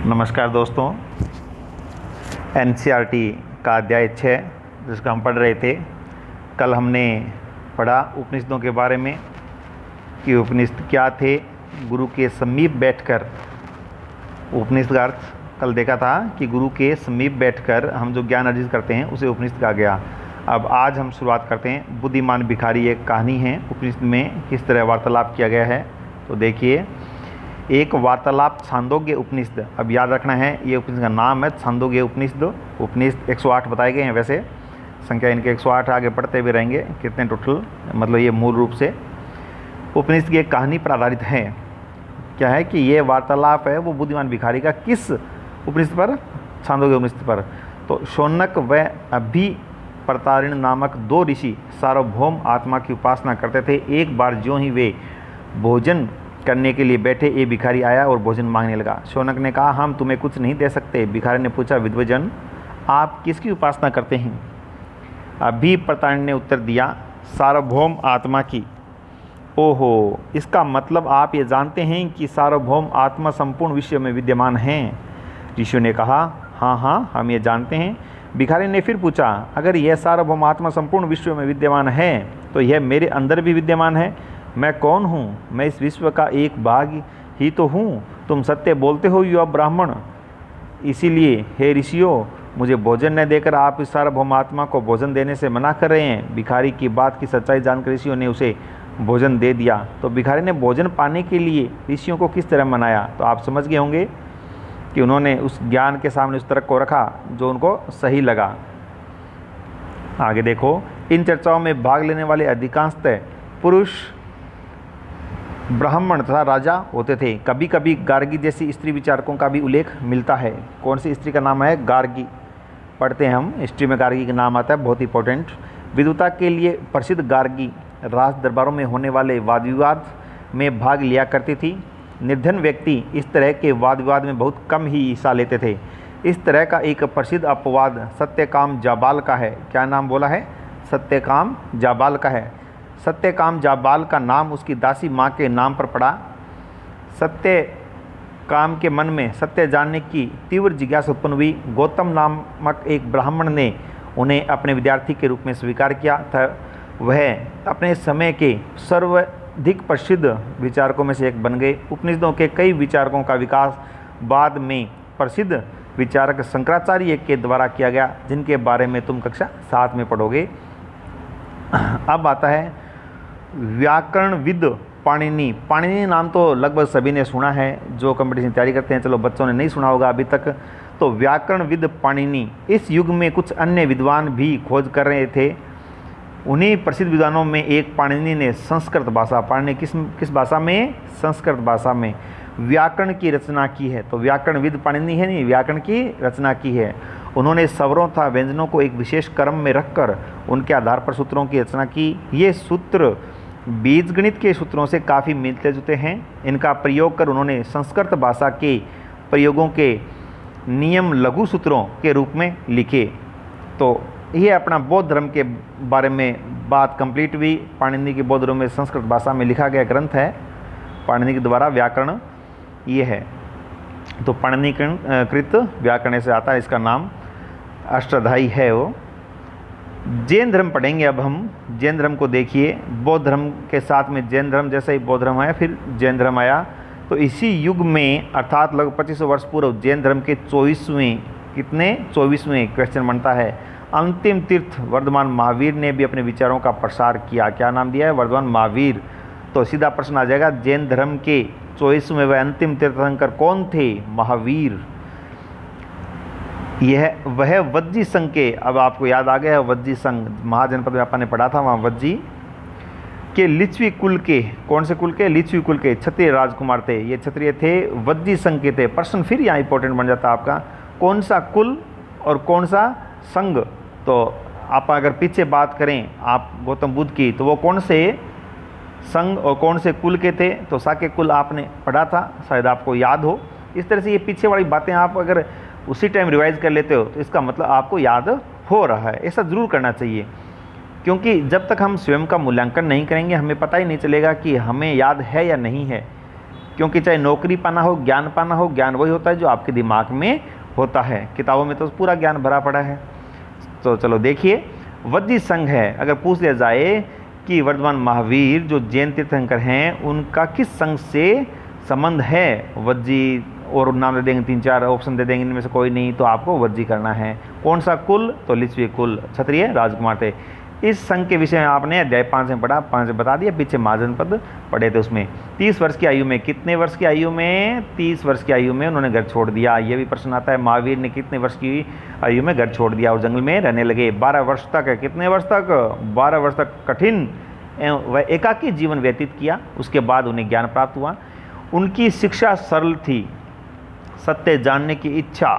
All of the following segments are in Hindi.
नमस्कार दोस्तों। एनसीईआरटी का अध्याय 6 जिसका हम पढ़ रहे थे। कल हमने पढ़ा उपनिषदों के बारे में कि उपनिषद क्या थे। गुरु के समीप बैठकर उपनिषद का अर्थ कल देखा था कि गुरु के समीप बैठकर हम जो ज्ञान अर्जित करते हैं उसे उपनिषद कहा गया। अब आज हम शुरुआत करते हैं। बुद्धिमान भिखारी एक कहानी है। उपनिषद में किस तरह वार्तालाप किया गया है तो देखिए। एक वार्तालाप छांदोग्य उपनिषद। अब याद रखना है ये उपनिषद का नाम है छांदोग्य उपनिषद। उपनिषद 108 बताए गए हैं, वैसे संख्या इनके 108 आगे पढ़ते भी रहेंगे कितने टोटल, मतलब ये मूल रूप से उपनिषद की एक कहानी पर आधारित है। क्या है कि ये वार्तालाप है वो बुद्धिमान भिखारी का किस उपनिषद पर? छांदोग्य उपनिषद पर। तो शौनक व अभिप्रतारिण नामक दो ऋषि सार्वभौम आत्मा की उपासना करते थे। एक बार ज्यों ही वे भोजन करने के लिए बैठे ये भिखारी आया और भोजन मांगने लगा। शौनक ने कहा, हम तुम्हें कुछ नहीं दे सकते। भिखारी ने पूछा, विद्वजन आप किसकी उपासना करते हैं? अभिप्रतारिण ने उत्तर दिया, सार्वभौम आत्मा की। ओहो, इसका मतलब आप ये जानते हैं कि सार्वभौम आत्मा संपूर्ण विश्व में विद्यमान हैं? ऋषियों ने कहा, हाँ हाँ हम ये जानते हैं। भिखारी ने फिर पूछा, अगर यह सार्वभौम आत्मा संपूर्ण विश्व में विद्यमान है तो यह मेरे अंदर भी विद्यमान है। मैं कौन हूँ? मैं इस विश्व का एक भाग ही तो हूँ। तुम सत्य बोलते हो युवा ब्राह्मण, इसीलिए हे ऋषियों मुझे भोजन न देकर आप इस सार्वभौम आत्मा को भोजन देने से मना कर रहे हैं। भिखारी की बात की सच्चाई जानकर ऋषियों ने उसे भोजन दे दिया। तो भिखारी ने भोजन पाने के लिए ऋषियों को किस तरह मनाया? तो आप समझ गए होंगे कि उन्होंने उस ज्ञान के सामने उस तर्क को रखा जो उनको सही लगा। आगे देखो, इन चर्चाओं में भाग लेने वाले अधिकांशतः पुरुष ब्राह्मण तथा राजा होते थे। कभी कभी गार्गी जैसी स्त्री विचारकों का भी उल्लेख मिलता है। कौन सी स्त्री का नाम है? गार्गी। पढ़ते हैं हम हिस्ट्री में गार्गी का नाम आता है, बहुत इंपॉर्टेंट। विद्वता के लिए प्रसिद्ध गार्गी राज दरबारों में होने वाले वाद विवाद में भाग लिया करती थी। निर्धन व्यक्ति इस तरह के वाद विवाद में बहुत कम ही हिस्सा लेते थे। इस तरह का एक प्रसिद्ध अपवाद सत्यकाम जाबाल का है। क्या नाम बोला है? सत्यकाम जाबाल का है। सत्यकाम जाबाल का नाम उसकी दासी माँ के नाम पर पड़ा। सत्यकाम के मन में सत्य जानने की तीव्र जिज्ञासा उत्पन्न हुई। गौतम नामक एक ब्राह्मण ने उन्हें अपने विद्यार्थी के रूप में स्वीकार किया था। वह अपने समय के सर्वाधिक प्रसिद्ध विचारकों में से एक बन गए। उपनिषदों के कई विचारकों का विकास बाद में प्रसिद्ध विचारक शंकराचार्य के द्वारा किया गया, जिनके बारे में तुम कक्षा 7 में पढ़ोगे। अब आता है व्याकरणविद पाणिनि। पाणिनि नाम तो लगभग सभी ने सुना है जो कंपटीशन तैयारी करते हैं। चलो बच्चों ने नहीं सुना होगा अभी तक। तो व्याकरणविद पाणिनि इस युग में कुछ अन्य विद्वान भी खोज कर रहे थे। उन्हीं प्रसिद्ध विद्वानों में एक पाणिनि ने संस्कृत भाषा, पाणिनि किस भाषा में? संस्कृत भाषा में व्याकरण की रचना की है। तो व्याकरणविद पाणिनि है नहीं, व्याकरण की रचना की है। उन्होंने स्वरों तथा व्यंजनों को एक विशेष क्रम में रखकर उनके आधार पर सूत्रों की रचना की। ये सूत्र बीजगणित के सूत्रों से काफ़ी मिलते जुलते हैं। इनका प्रयोग कर उन्होंने संस्कृत भाषा के प्रयोगों के नियम लघु सूत्रों के रूप में लिखे। तो ये अपना बौद्ध धर्म के बारे में बात कंप्लीट हुई। पाणिनि के बौद्ध धर्म में संस्कृत भाषा में लिखा गया ग्रंथ है पाणिनि के द्वारा व्याकरण ये है। तो पाणिनि कृत व्याकरण से आता है, इसका नाम अष्टाध्यायी है वो। जैन धर्म पढ़ेंगे अब हम। जैन धर्म को देखिए, बौद्ध धर्म के साथ में जैन धर्म, जैसे ही बौद्ध धर्म आया फिर जैन धर्म आया। तो इसी युग में अर्थात लगभग 2500 वर्ष पूर्व जैन धर्म के 24वें क्वेश्चन बनता है। अंतिम तीर्थ वर्धमान महावीर ने भी अपने विचारों का प्रसार किया। क्या नाम दिया है? वर्धमान महावीर। तो सीधा प्रश्न आ जाएगा, जैन धर्म के 24वें व अंतिम तीर्थंकर कौन थे? महावीर। यह वह वज्जी संघ के, अब आपको याद आ गया है वज्जी संघ, महाजनपद में आपने पढ़ा था, वहाँ वज्जी के लिच्छवी कुल के, कौन से कुल के? लिच्छवी कुल के क्षत्रिय राजकुमार थे। ये क्षत्रिय थे, वज्जी संघ के थे। प्रश्न फिर यहाँ इंपॉर्टेंट बन जाता है आपका, कौन सा कुल और कौन सा संघ? तो आप अगर पीछे बात करें आप गौतम बुद्ध की, तो वो कौन से संघ और कौन से कुल के थे? तो साके कुल आपने पढ़ा था, शायद आपको याद हो। इस तरह से ये पीछे वाली बातें आप अगर उसी टाइम रिवाइज कर लेते हो तो इसका मतलब आपको याद हो रहा है। ऐसा ज़रूर करना चाहिए, क्योंकि जब तक हम स्वयं का मूल्यांकन नहीं करेंगे हमें पता ही नहीं चलेगा कि हमें याद है या नहीं है। क्योंकि चाहे नौकरी पाना हो, ज्ञान पाना हो, ज्ञान वही होता है जो आपके दिमाग में होता है। किताबों में तो पूरा ज्ञान भरा पड़ा है। तो चलो देखिए, वज्जी संघ है। अगर पूछ लिया जाए कि वर्धमान महावीर जो जैन तीर्थंकर हैं उनका किस संघ से संबंध है, वज्जी और नाम दे देंगे, 3-4 ऑप्शन दे देंगे, इनमें से कोई नहीं तो आपको वज्जी करना है। कौन सा कुल, तो लिच्छवी कुल, क्षत्रिय राजकुमार थे। इस संघ के विषय में आपने अध्याय 5 में पढ़ा, 5 में बता दिया, पीछे महाजन पद पढ़े थे उसमें। 30 वर्ष की आयु में, कितने वर्ष की आयु में, 30 वर्ष की आयु में उन्होंने घर छोड़ दिया। ये भी प्रश्न आता है, महावीर ने कितने वर्ष की आयु में घर छोड़ दिया और जंगल में रहने लगे। 12 वर्ष तक, कितने वर्ष तक, 12 वर्ष तक कठिन वह एकाकी जीवन व्यतीत किया। उसके बाद उन्हें ज्ञान प्राप्त हुआ। उनकी शिक्षा सरल थी, सत्य जानने की इच्छा,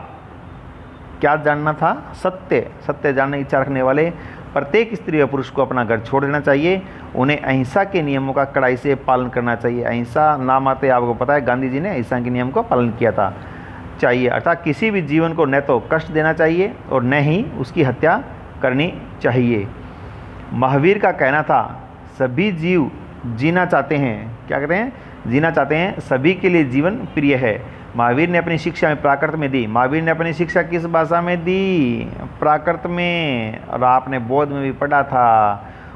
क्या जानना था, सत्य, सत्य जानने की इच्छा रखने वाले प्रत्येक स्त्री और पुरुष को अपना घर छोड़ देना चाहिए। उन्हें अहिंसा के नियमों का कड़ाई से पालन करना चाहिए। अहिंसा नाम आते आपको पता है, गांधी जी ने अहिंसा के नियम को पालन किया था, चाहिए, अर्थात किसी भी जीवन को न तो कष्ट देना चाहिए और न ही उसकी हत्या करनी चाहिए। महावीर का कहना था, सभी जीव जीना चाहते हैं, क्या कहते हैं, जीना चाहते हैं, सभी के लिए जीवन प्रिय है। महावीर ने अपनी शिक्षा में प्राकृत में दी। महावीर ने अपनी शिक्षा किस भाषा में दी, प्राकृत में, और आपने बौद्ध में भी पढ़ा था,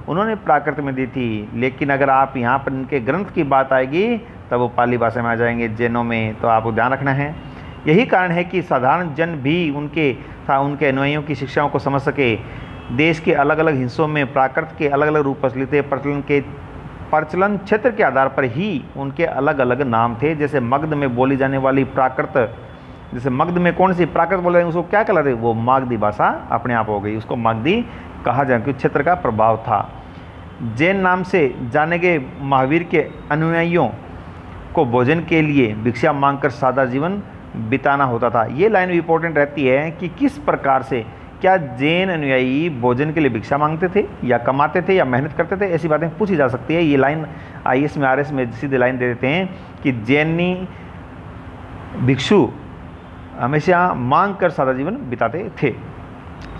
उन्होंने प्राकृत में दी थी। लेकिन अगर आप यहाँ पर इनके ग्रंथ की बात आएगी तब वो पाली भाषा में आ जाएंगे, जैनों में, तो आपको ध्यान रखना है। यही कारण है कि साधारण जन भी उनके अनुयायियों की शिक्षाओं को समझ सके। देश के अलग अलग हिस्सों में प्राकृत के अलग अलग रूप प्रचलित थे। प्रचलन क्षेत्र के आधार पर ही उनके अलग अलग नाम थे। जैसे मगध में बोली जाने वाली प्राकृत, जैसे मगध में कौन सी प्राकृत बोल रहे हैं, उसको क्या कहलाते, वो मागधी भाषा अपने आप हो गई, उसको मागधी कहा जाए क्योंकि क्षेत्र का प्रभाव था। जैन नाम से जाने गए महावीर के अनुयायियों को भोजन के लिए भिक्षा मांगकर सादा जीवन बिताना होता था। ये लाइन भी इंपॉर्टेंट रहती है कि किस प्रकार से, क्या जैन अनुयायी भोजन के लिए भिक्षा मांगते थे या कमाते थे या मेहनत करते थे, ऐसी बातें पूछी जा सकती है। ये लाइन IAS में RS में सीधे लाइन दे देते हैं कि जैनी भिक्षु हमेशा मांग कर सादा जीवन बिताते थे।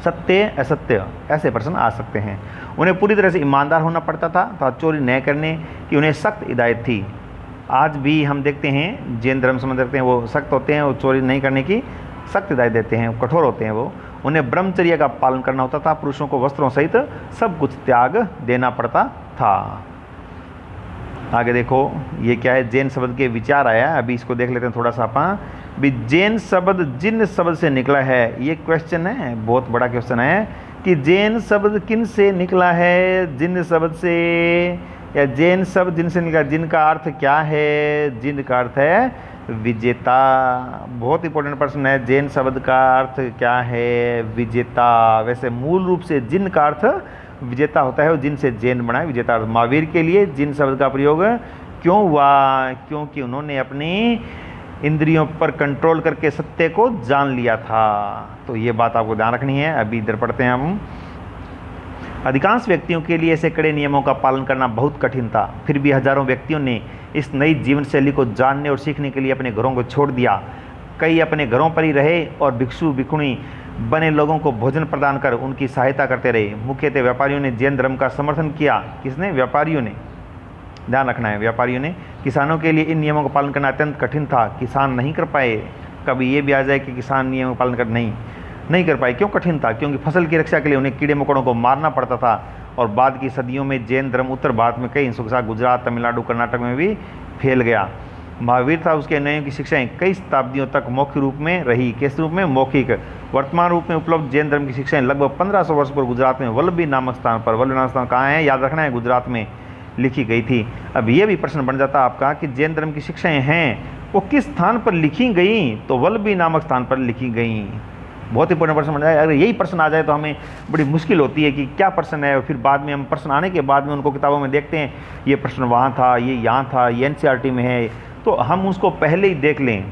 सत्य असत्य ऐसे प्रश्न आ सकते हैं। उन्हें पूरी तरह से ईमानदार होना पड़ता था, चोरी न करने की उन्हें सख्त हिदायत थी। आज भी हम देखते हैं जैन धर्म समझ रखते हैं, वो सख्त होते हैं, वो चोरी नहीं करने की सख्त हिदायत देते हैं, कठोर होते हैं वो। उन्हें ब्रह्मचर्य का पालन करना होता था, पुरुषों को वस्त्रों सहित सब कुछ त्याग देना पड़ता था। आगे देखो ये क्या है, जैन शब्द के विचार आया, अभी इसको देख लेते हैं थोड़ा सा अपन भी। जैन शब्द जिन शब्द से निकला है, ये क्वेश्चन है, बहुत बड़ा क्वेश्चन है कि जैन शब्द किन से निकला है, जिन शब्द से, या जैन शब्द जिनसे निकला, जिनका अर्थ क्या है, जिन का अर्थ है विजेता। बहुत इंपॉर्टेंट प्रश्न है, जैन शब्द का अर्थ क्या है, विजेता। वैसे मूल रूप से जिन का अर्थ विजेता होता है, वो जिन से जैन बना है, विजेता। महावीर के लिए जिन शब्द का प्रयोग क्यों हुआ, क्योंकि उन्होंने अपनी इंद्रियों पर कंट्रोल करके सत्य को जान लिया था। तो ये बात आपको ध्यान रखनी है। अभी इधर पढ़ते हैं हम। अधिकांश व्यक्तियों के लिए ऐसे कड़े नियमों का पालन करना बहुत कठिन था, फिर भी हजारों व्यक्तियों ने इस नई जीवन शैली को जानने और सीखने के लिए अपने घरों को छोड़ दिया। कई अपने घरों पर ही रहे और भिक्षु भिक्षुणी बने लोगों को भोजन प्रदान कर उनकी सहायता करते रहे। मुख्यतः व्यापारियों ने जैन धर्म का समर्थन किया। किसने, व्यापारियों ने, ध्यान रखना है, व्यापारियों ने। किसानों के लिए इन नियमों का पालन करना अत्यंत कठिन था, किसान नहीं कर पाए। कभी ये भी आ जाए कि किसान नियमों का पालन कर नहीं कर पाए। क्यों कठिन था, क्योंकि फसल की रक्षा के लिए उन्हें कीड़े मकोड़ों को मारना पड़ता था। और बाद की सदियों में जैन धर्म उत्तर भारत में कई हिस्सों के साथ गुजरात, तमिलनाडु, कर्नाटक में भी फैल गया। महावीर था, उसके अनुयायियों की शिक्षाएं कई शताब्दियों तक मौखिक रूप में रही। किस रूप में, मौखिक। वर्तमान रूप में उपलब्ध जैन धर्म की शिक्षाएं लगभग 1500 वर्ष पर गुजरात में वल्लभी नामक स्थान पर, वल्लभी नामक स्थान कहाँ है, याद रखना है, गुजरात में लिखी गई थी। अब ये भी प्रश्न बन जाता आपका कि जैन धर्म की शिक्षाएं हैं वो किस स्थान पर लिखी गई, तो वल्लभी नामक स्थान पर लिखी गई। बहुत इंपॉर्टेंट प्रश्न बन जाए। अगर यही प्रश्न आ जाए तो हमें बड़ी मुश्किल होती है कि क्या प्रश्न है, और फिर बाद में हम प्रश्न आने के बाद में उनको किताबों में देखते हैं, ये प्रश्न वहाँ था, ये यहाँ था, ये NCERT में है, तो हम उसको पहले ही देख लें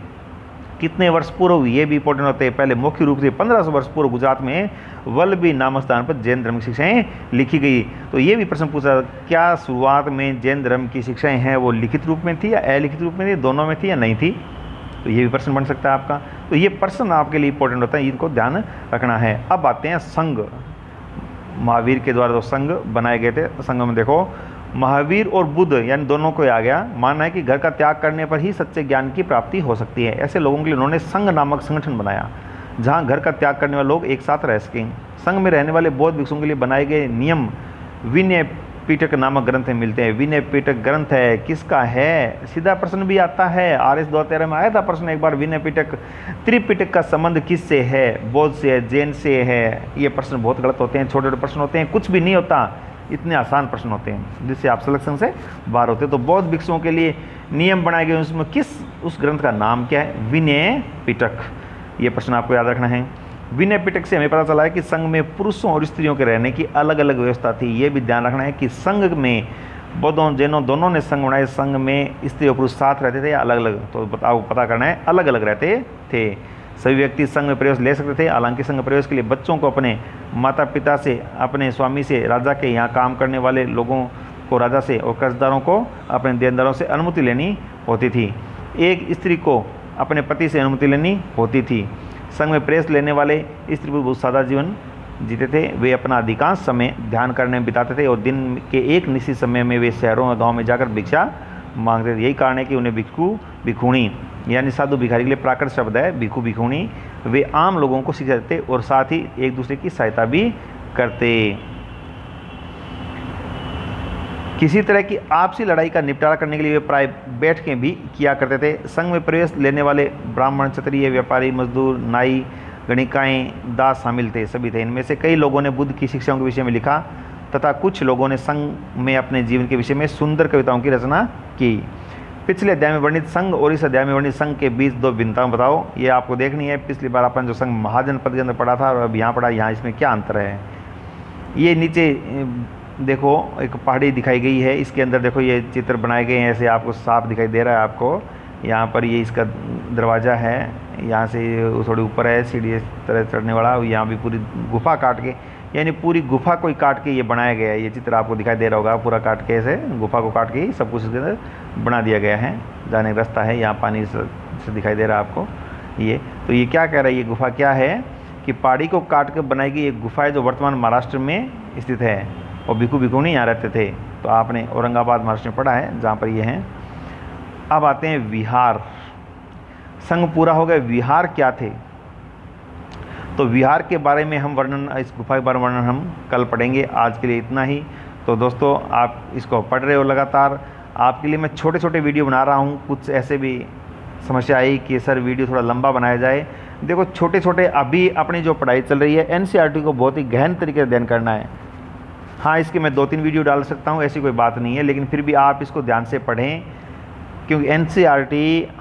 कितने वर्ष पूर्व, ये भी इंपॉर्टेंट होते हैं। पहले मुख्य रूप से 1500 वर्ष पूर्व गुजरात में वल्लभी नामक स्थान पर जैन धर्म की शिक्षाएँ लिखी गई। तो ये भी प्रश्न पूछा, क्या शुरुआत में जैन धर्म की शिक्षाएँ हैं वो लिखित रूप में थी या अलिखित रूप में थी, दोनों में थी या नहीं थी, तो ये भी प्रश्न बन सकता है आपका। तो ये प्रश्न आपके लिए इंपॉर्टेंट होता है, इनको ध्यान रखना है। अब आते हैं संघ। महावीर के द्वारा जो संघ बनाए गए थे, संघ में देखो महावीर और बुद्ध यानी दोनों को आ गया। मानना है कि घर का त्याग करने पर ही सच्चे ज्ञान की प्राप्ति हो सकती है। ऐसे लोगों के लिए उन्होंने संघ नामक संगठन बनाया, जहां घर का त्याग करने वाले लोग एक साथ रह सकें। संघ में रहने वाले बौद्ध भिक्षुओं के लिए बनाए गए नियम विनय पिटक नामक ग्रंथ में मिलते हैं। विनय पिटक ग्रंथ है किसका है? सीधा प्रश्न भी आता है, RS 213 में आया था प्रश्न एक बार, विनय पिटक त्रिपिटक का संबंध किससे है? बौद्ध से है, जैन से है? ये प्रश्न बहुत गलत होते हैं, छोटे छोटे प्रश्न होते हैं, कुछ भी नहीं होता, इतने आसान प्रश्न होते हैं जिससे आप सिलेक्शन से बाहर होते हैं। तो बौद्ध भिक्षुओं के लिए नियम बनाए गए, उसमें उस ग्रंथ का नाम क्या है? विनय पिटक। ये प्रश्न आपको याद रखना है। विनय पिटक से हमें पता चला है कि संघ में पुरुषों और स्त्रियों के रहने की अलग अलग व्यवस्था थी। ये भी ध्यान रखना है कि संघ में बौद्धों जैनों दोनों ने संघ बनाए। संघ में स्त्री और पुरुष साथ रहते थे या अलग अलग? तो आपको पता करना है, अलग अलग रहते थे। सभी व्यक्ति संघ में प्रवेश ले सकते थे। हालांकि संघ प्रवेश के लिए बच्चों को अपने माता पिता से, अपने स्वामी से, राजा के यहाँ काम करने वाले लोगों को राजा से और कर्जदारों को अपने देनदारों से अनुमति लेनी होती थी। एक स्त्री को अपने पति से अनुमति लेनी होती थी। संघ में प्रवेश लेने वाले स्त्री पुरुष बहुत सादा जीवन जीते थे। वे अपना अधिकांश समय ध्यान करने में बिताते थे और दिन के एक निश्चित समय में वे शहरों और गाँव में जाकर भिक्षा मांगते थे। यही कारण है कि उन्हें भिक्षु भिक्षुणी यानी साधु भिखारी के लिए प्राकृत शब्द है भिक्षु भिक्षुणी। वे आम लोगों को शिक्षा देते और साथ ही एक दूसरे की सहायता भी करते। किसी तरह की आपसी लड़ाई का निपटारा करने के लिए वे प्राय बैठकें भी किया करते थे। संघ में प्रवेश लेने वाले ब्राह्मण, क्षत्रिय, व्यापारी, मजदूर, नाई, गणिकाएँ, दास शामिल थे, सभी थे। इनमें से कई लोगों ने बुद्ध की शिक्षाओं के विषय में लिखा तथा कुछ लोगों ने संघ में अपने जीवन के विषय में सुंदर कविताओं की रचना की। पिछले अध्याय में वर्णित संघ और इस अध्याय में वर्णित संघ के बीच दो भिन्नताएं बताओ। ये आपको देखनी है। पिछली बार अपन जो संघ महाजनपद के अंदर पढ़ा था और अब यहाँ पढ़ा, यहाँ इसमें क्या अंतर है? ये नीचे देखो एक पहाड़ी दिखाई गई है, इसके अंदर देखो ये चित्र बनाए गए हैं, ऐसे आपको साफ दिखाई दे रहा है। आपको यहाँ पर ये इसका दरवाज़ा है, यहाँ से थोड़ी ऊपर है सीढ़ी इस तरह चढ़ने वाला। यहाँ भी पूरी गुफा काट के, यानी पूरी गुफा को ही काट के ये बनाया गया है। ये चित्र आपको दिखाई दे रहा होगा, पूरा काट के ऐसे गुफा को काट के ही सब कुछ इसके अंदर बना दिया गया है। जाने का रास्ता है, यहाँ पानी से दिखाई दे रहा है आपको ये। तो ये क्या कह रहा है, ये गुफा क्या है कि पहाड़ी को काट कर बनाई गई एक गुफा है जो वर्तमान महाराष्ट्र में स्थित है और भिक्षु भिक्षुणी यहाँ रहते थे। तो आपने औरंगाबाद महाराष्ट्र में पढ़ा है जहाँ पर ये हैं। अब आते हैं विहार। संघ पूरा हो गया, विहार क्या थे? तो विहार के बारे में हम वर्णन, इस गुफा के बारे में वर्णन हम कल पढ़ेंगे। आज के लिए इतना ही। तो दोस्तों आप इसको पढ़ रहे हो लगातार, आपके लिए मैं छोटे छोटे वीडियो बना रहा हूँ। कुछ ऐसे भी समस्या आई कि सर वीडियो थोड़ा लंबा बनाया जाए। देखो छोटे छोटे अभी अपनी जो पढ़ाई चल रही है NCERT को बहुत ही गहन तरीके से अध्ययन करना है। हाँ, इसके मैं 2-3 वीडियो डाल सकता हूँ, ऐसी कोई बात नहीं है, लेकिन फिर भी आप इसको ध्यान से पढ़ें क्योंकि NCERT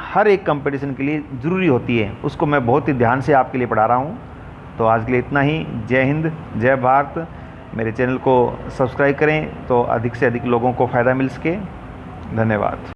हर एक कंपटीशन के लिए ज़रूरी होती है। उसको मैं बहुत ही ध्यान से आपके लिए पढ़ा रहा हूँ। तो आज के लिए इतना ही। जय हिंद, जय भारत। मेरे चैनल को सब्सक्राइब करें तो अधिक से अधिक लोगों को फ़ायदा मिल सके। धन्यवाद।